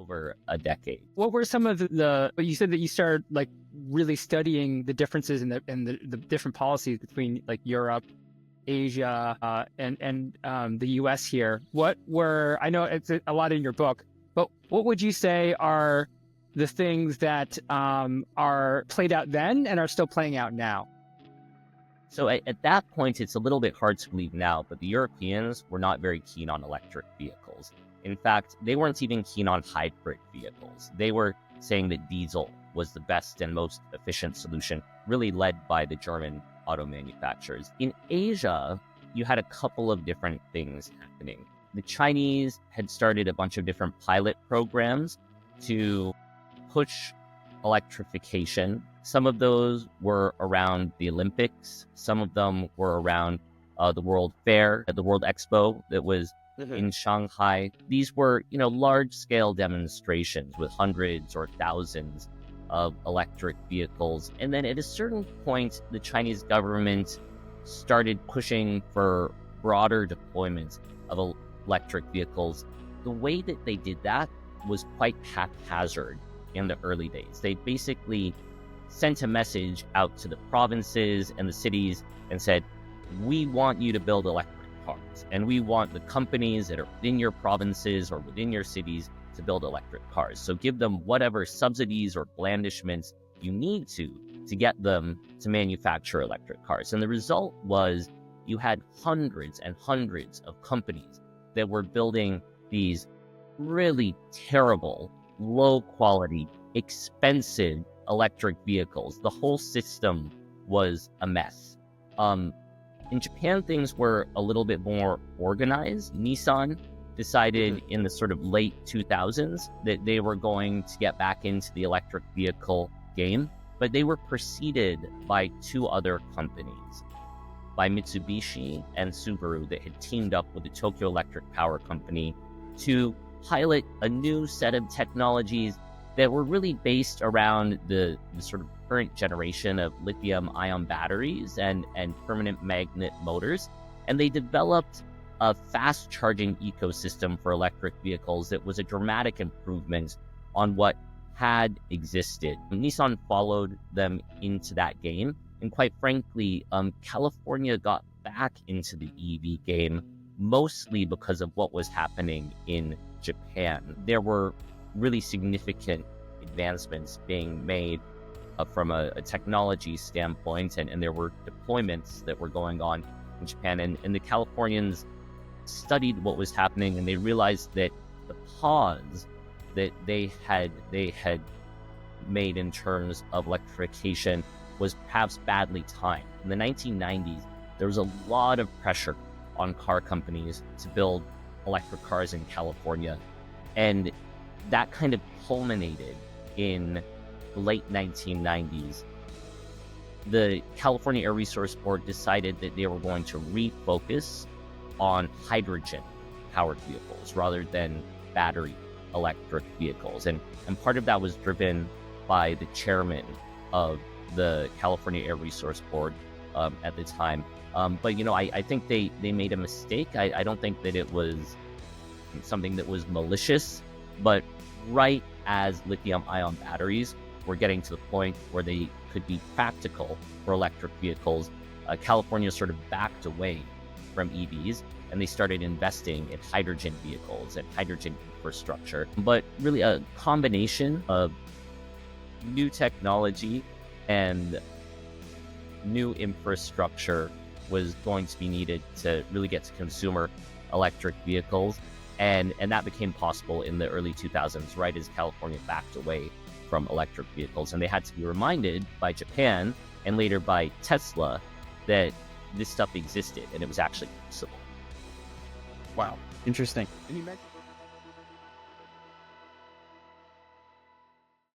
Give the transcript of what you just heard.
over a decade. What were some of you said that you started like really studying the differences in the different policies between like Europe, Asia, and the US here. I know it's a lot in your book, but what would you say are the things that are played out then and are still playing out now? So at that point, it's a little bit hard to believe now, but the Europeans were not very keen on electric vehicles. In fact, they weren't even keen on hybrid vehicles. They were saying that diesel was the best and most efficient solution, really led by the German auto manufacturers. In Asia, you had a couple of different things happening. The Chinese had started a bunch of different pilot programs to push electrification. Some of those were around the Olympics. Some of them were around the World Fair, the World Expo that was in Shanghai. These were, large-scale demonstrations with hundreds or thousands of electric vehicles. And then at a certain point, the Chinese government started pushing for broader deployments of electric vehicles. The way that they did that was quite haphazard in the early days. They basically sent a message out to the provinces and the cities and said, we want you to build electric cars, and we want the companies that are within your provinces or within your cities to build electric cars. So give them whatever subsidies or blandishments you need to get them to manufacture electric cars. And the result was you had hundreds and hundreds of companies that were building these really terrible, low quality, expensive electric vehicles. The whole system was a mess. In Japan, things were a little bit more organized. Nissan decided in the sort of late 2000s that they were going to get back into the electric vehicle game, but they were preceded by two other companies, by Mitsubishi and Subaru, that had teamed up with the Tokyo Electric Power Company to pilot a new set of technologies that were really based around the sort of current generation of lithium-ion batteries and permanent magnet motors. And they developed a fast charging ecosystem for electric vehicles that was a dramatic improvement on what had existed. Nissan followed them into that game. And quite frankly, California got back into the EV game mostly because of what was happening in Japan. There were really significant advancements being made from a technology standpoint, and there were deployments that were going on in Japan. And the Californians studied what was happening, and they realized that the pause that they had made in terms of electrification was perhaps badly timed. In the 1990s, there was a lot of pressure on car companies to build electric cars in California, and that kind of culminated in the late 1990s. The California Air Resource Board decided that they were going to refocus on hydrogen-powered vehicles rather than battery electric vehicles. And part of that was driven by the chairman of the California Air Resource Board at the time. But I think they made a mistake. I don't think that it was something that was malicious, but right as lithium-ion batteries were getting to the point where they could be practical for electric vehicles, California sort of backed away from EVs, and they started investing in hydrogen vehicles and hydrogen infrastructure. But really a combination of new technology and new infrastructure was going to be needed to really get to consumer electric vehicles. And that became possible in the early 2000s, right as California backed away from electric vehicles. And they had to be reminded by Japan and later by Tesla that this stuff existed and it was actually possible. Wow. Interesting. And you mentioned